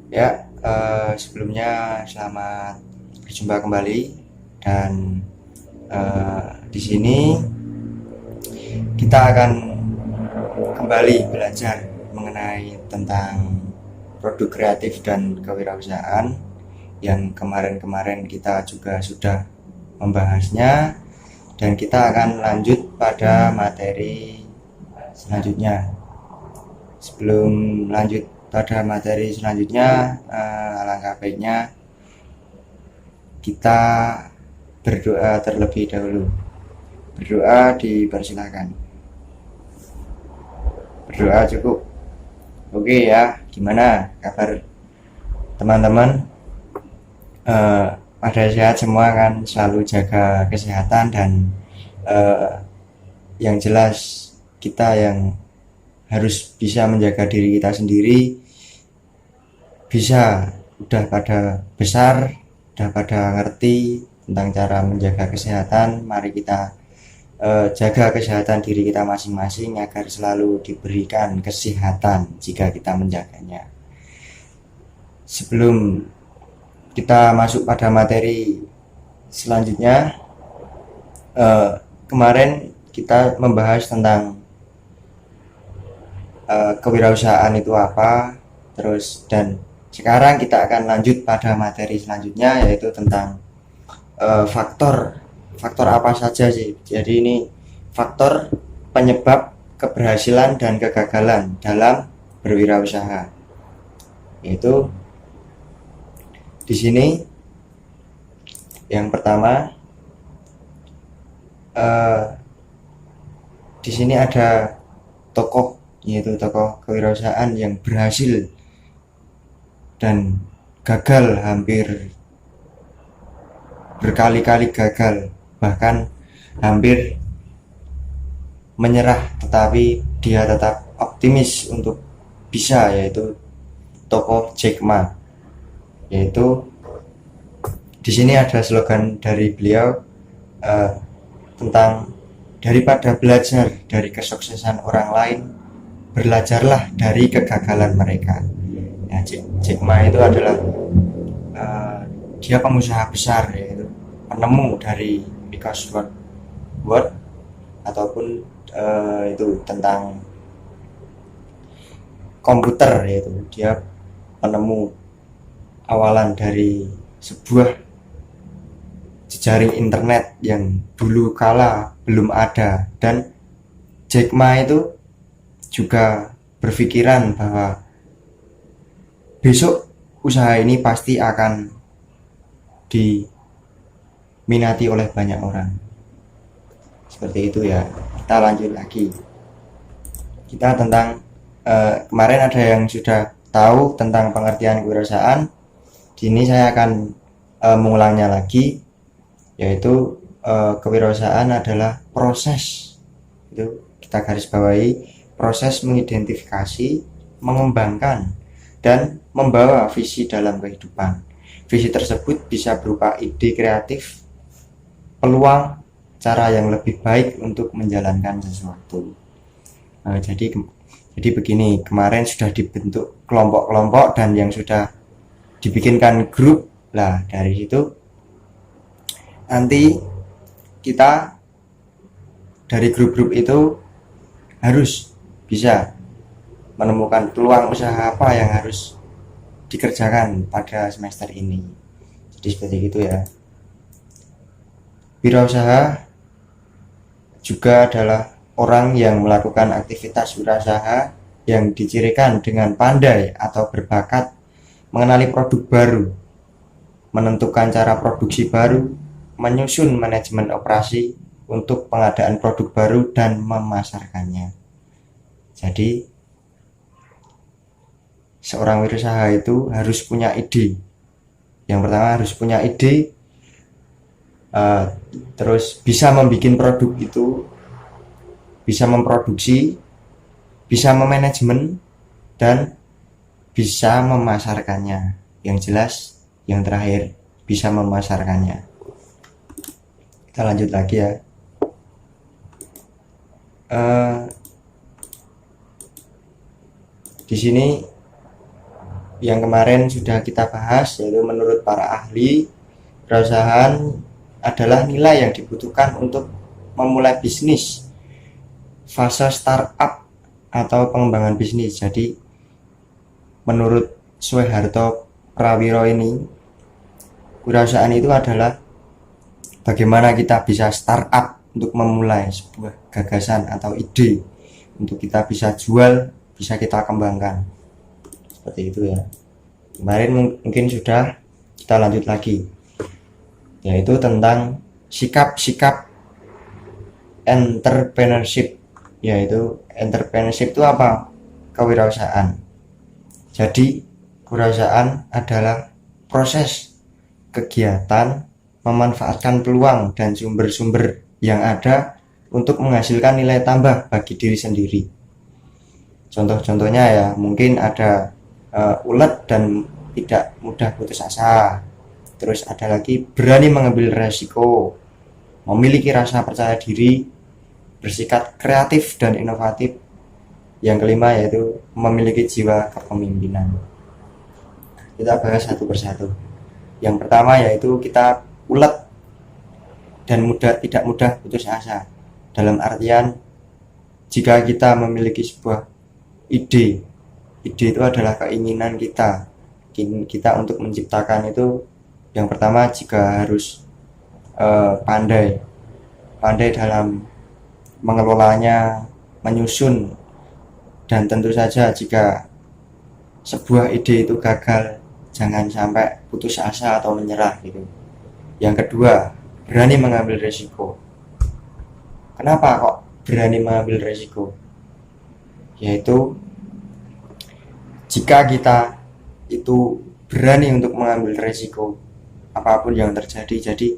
Ya, sebelumnya selamat berjumpa kembali dan di sini kita akan kembali belajar mengenai tentang produk kreatif dan kewirausahaan yang kemarin-kemarin kita juga sudah membahasnya, dan kita akan lanjut pada materi selanjutnya. Sebelum lanjut pada materi selanjutnya, alangkah baiknya kita berdoa terlebih dahulu. Berdoa dipersilakan. Berdoa cukup. Oke ya, gimana kabar teman-teman? Pada sehat semua kan, selalu jaga kesehatan dan eh, yang jelas kita yang harus bisa menjaga diri kita sendiri. Bisa udah pada besar, udah pada ngerti tentang cara menjaga kesehatan. Mari kita jaga kesehatan diri kita masing-masing agar selalu diberikan kesehatan jika kita menjaganya. Sebelum kita masuk pada materi selanjutnya, kemarin kita membahas tentang kewirausahaan itu apa, terus dan sekarang kita akan lanjut pada materi selanjutnya, yaitu tentang faktor apa saja sih. Jadi ini faktor penyebab keberhasilan dan kegagalan dalam berwirausaha. Yaitu di sini yang pertama, di sini ada tokoh, yaitu tokoh kewirausahaan yang berhasil dan gagal, hampir berkali-kali gagal, bahkan hampir menyerah, tetapi dia tetap optimis untuk bisa, yaitu tokoh Jack Ma. Yaitu di sini ada slogan dari beliau tentang daripada belajar dari kesuksesan orang lain, belajarlah dari kegagalan mereka. Ya, Jack Ma itu adalah dia pengusaha besar, yaitu penemu dari Microsoft Word ataupun itu tentang komputer, yaitu dia penemu awalan dari sebuah jejaring internet yang dulu kala belum ada. Dan Jack Ma itu juga berpikiran bahwa besok usaha ini pasti akan diminati oleh banyak orang. Seperti itu ya. Kita lanjut lagi. Kita tentang kemarin ada yang sudah tahu tentang pengertian kewirausahaan. Di sini saya akan mengulangnya lagi, yaitu kewirausahaan adalah proses, itu kita garis bawahi, proses mengidentifikasi, mengembangkan, dan membawa visi dalam kehidupan. Visi tersebut bisa berupa ide kreatif, peluang, cara yang lebih baik untuk menjalankan sesuatu. Jadi begini, kemarin sudah dibentuk kelompok-kelompok dan yang sudah dibikinkan grup. Lah dari situ nanti kita dari grup-grup itu harus bisa menemukan peluang usaha apa yang harus dikerjakan pada semester ini. Jadi seperti itu ya. Wirausaha juga adalah orang yang melakukan aktivitas wirausaha yang dicirikan dengan pandai atau berbakat mengenali produk baru, menentukan cara produksi baru, menyusun manajemen operasi untuk pengadaan produk baru dan memasarkannya. Jadi seorang wirausaha itu harus punya ide. Yang pertama harus punya ide, terus bisa membuat produk itu, bisa memproduksi, bisa memanajemen, dan bisa memasarkannya. Yang jelas yang terakhir bisa memasarkannya. Kita lanjut lagi ya. Di sini yang kemarin sudah kita bahas, yaitu menurut para ahli, kewirausahaan adalah nilai yang dibutuhkan untuk memulai bisnis fase startup atau pengembangan bisnis. Jadi menurut Soeharto Prawiro ini, kewirausahaan itu adalah bagaimana kita bisa startup untuk memulai sebuah gagasan atau ide untuk kita bisa jual, bisa kita kembangkan. Seperti itu ya. Kemarin mungkin sudah, kita lanjut lagi, yaitu tentang sikap-sikap entrepreneurship. Yaitu entrepreneurship itu apa? Kewirausahaan. Jadi kewirausahaan adalah proses kegiatan memanfaatkan peluang dan sumber-sumber yang ada untuk menghasilkan nilai tambah bagi diri sendiri. Contoh-contohnya ya mungkin ada ulet dan tidak mudah putus asa. Terus ada lagi berani mengambil resiko, memiliki rasa percaya diri, bersikap kreatif dan inovatif. Yang kelima yaitu memiliki jiwa kepemimpinan. Kita bahas satu persatu. Yang pertama yaitu kita ulet dan tidak mudah putus asa. Dalam artian jika kita memiliki sebuah ide itu adalah keinginan kita untuk menciptakan itu. Yang pertama jika harus pandai dalam mengelolanya, menyusun, dan tentu saja jika sebuah ide itu gagal, jangan sampai putus asa atau menyerah gitu. Yang kedua, berani mengambil resiko. Kenapa kok berani mengambil resiko? Yaitu jika kita itu berani untuk mengambil resiko apapun yang terjadi, jadi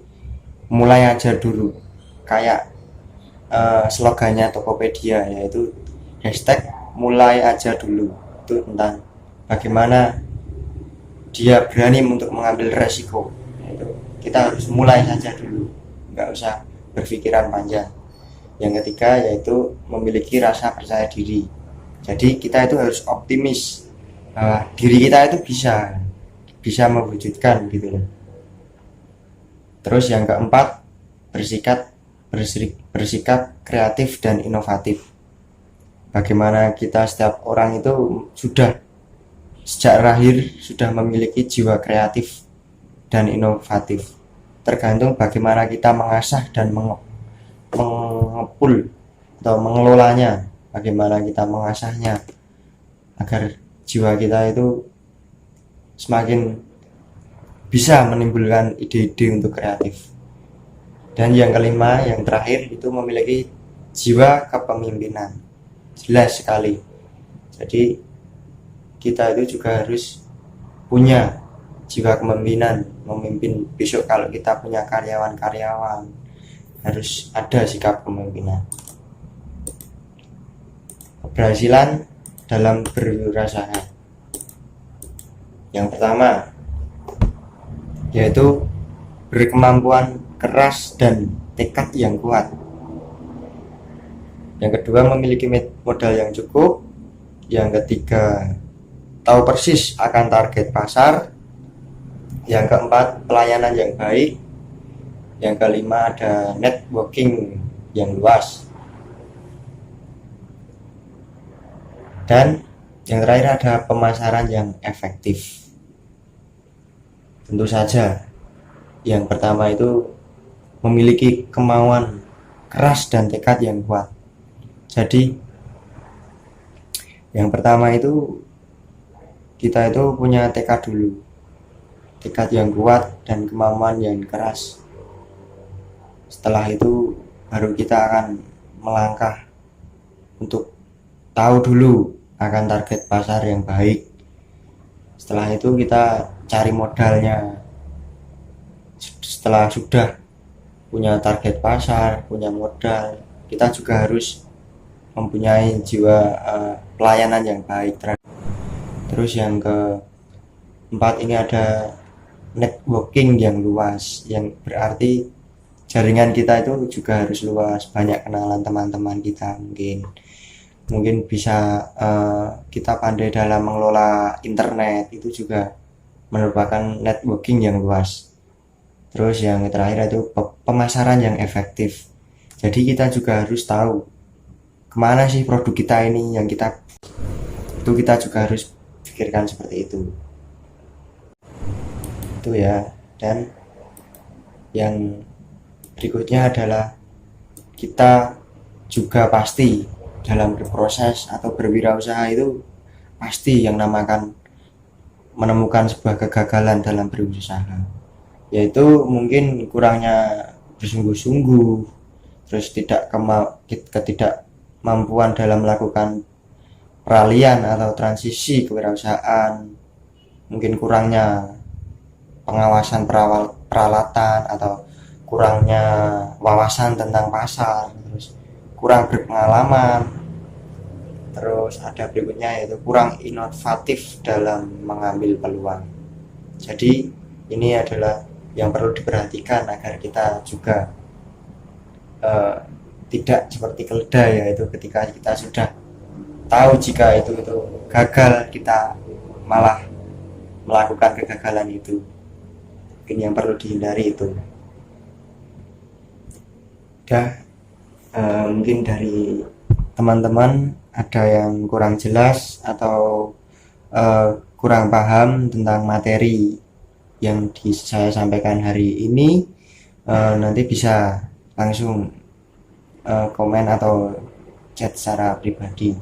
mulai aja dulu. Kayak slogannya Tokopedia, yaitu hashtag mulai aja dulu. Itu tentang bagaimana dia berani untuk mengambil resiko. Yaitu kita harus mulai saja dulu, nggak usah berpikiran panjang. Yang ketiga yaitu memiliki rasa percaya diri. Jadi kita itu harus optimis bahwa diri kita itu bisa mewujudkan gitu loh. Terus yang keempat, bersikap kreatif dan inovatif. Bagaimana kita setiap orang itu sudah sejak lahir sudah memiliki jiwa kreatif dan inovatif. Tergantung bagaimana kita mengasah dan mengepul atau mengelolanya, bagaimana kita mengasahnya agar jiwa kita itu semakin bisa menimbulkan ide-ide untuk kreatif. Dan yang kelima, yang terakhir itu memiliki jiwa kepemimpinan. Jelas sekali. Jadi kita itu juga harus punya jiwa kepemimpinan, memimpin. Besok kalau kita punya karyawan-karyawan, harus ada sikap kepemimpinan. Keberhasilan dalam berwirausaha. Yang pertama yaitu berkemampuan keras dan tekad yang kuat. Yang kedua memiliki modal yang cukup. Yang ketiga tahu persis akan target pasar. Yang keempat pelayanan yang baik. Yang kelima ada networking yang luas. Dan yang terakhir ada pemasaran yang efektif. Tentu saja yang pertama itu memiliki kemauan keras dan tekad yang kuat. Jadi yang pertama itu kita itu punya tekad dulu, tekad yang kuat dan kemauan yang keras. Setelah itu baru kita akan melangkah untuk tahu dulu akan target pasar yang baik. Setelah itu kita cari modalnya. Setelah sudah punya target pasar, punya modal, kita juga harus mempunyai jiwa pelayanan yang baik. Terus yang keempat ini ada networking yang luas, yang berarti jaringan kita itu juga harus luas, banyak kenalan teman-teman kita mungkin. mungkin bisa kita pandai dalam mengelola internet, itu juga merupakan networking yang luas. Terus yang terakhir itu pemasaran yang efektif. Jadi kita juga harus tahu kemana sih produk kita ini yang kita juga harus pikirkan seperti itu ya. Dan yang berikutnya adalah kita juga pasti dalam berproses atau berwirausaha itu pasti yang namakan menemukan sebuah kegagalan dalam berusaha, yaitu mungkin kurangnya bersungguh-sungguh, terus ketidakmampuan dalam melakukan peralihan atau transisi kewirausahaan, mungkin kurangnya pengawasan peralatan atau kurangnya wawasan tentang pasar, terus kurang berpengalaman, terus ada berikutnya yaitu kurang inovatif dalam mengambil peluang. Jadi ini adalah yang perlu diperhatikan agar kita juga tidak seperti keledai, yaitu ketika kita sudah tahu jika itu gagal, kita malah melakukan kegagalan itu. Mungkin yang perlu dihindari itu. Mungkin dari teman-teman ada yang kurang jelas atau kurang paham tentang materi yang saya sampaikan hari ini, nanti bisa langsung komen atau chat secara pribadi.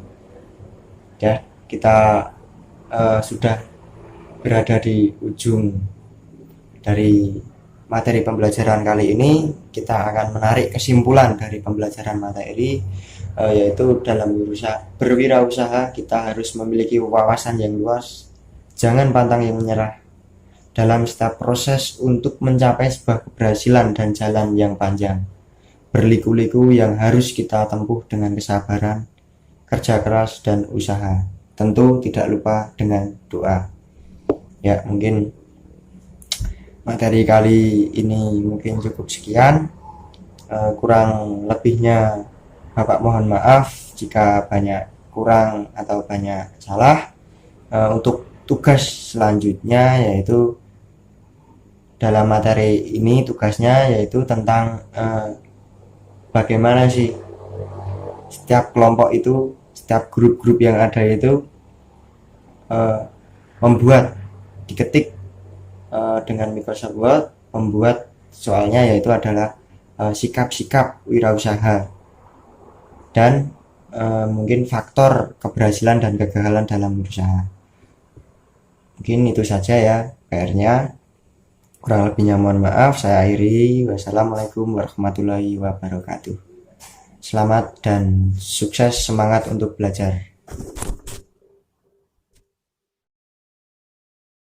Ya, kita sudah berada di ujung dari materi pembelajaran kali ini. Kita akan menarik kesimpulan dari pembelajaran materi, yaitu dalam berwirausaha kita harus memiliki wawasan yang luas, jangan pantang yang menyerah dalam setiap proses untuk mencapai sebuah keberhasilan dan jalan yang panjang, berliku-liku yang harus kita tempuh dengan kesabaran, kerja keras, dan usaha. Tentu tidak lupa dengan doa. Ya, mungkin materi kali ini mungkin cukup sekian. Kurang lebihnya Bapak mohon maaf jika banyak kurang atau banyak salah. Untuk tugas selanjutnya, yaitu dalam materi ini tugasnya yaitu tentang bagaimana sih setiap kelompok itu, setiap grup-grup yang ada itu diketik dengan Microsoft Word, membuat soalnya yaitu adalah sikap-sikap wirausaha dan mungkin faktor keberhasilan dan kegagalan dalam berusaha. Mungkin itu saja ya PR-nya. Kurang lebihnya mohon maaf, saya akhiri. Wassalamualaikum warahmatullahi wabarakatuh. Selamat dan sukses, semangat untuk belajar.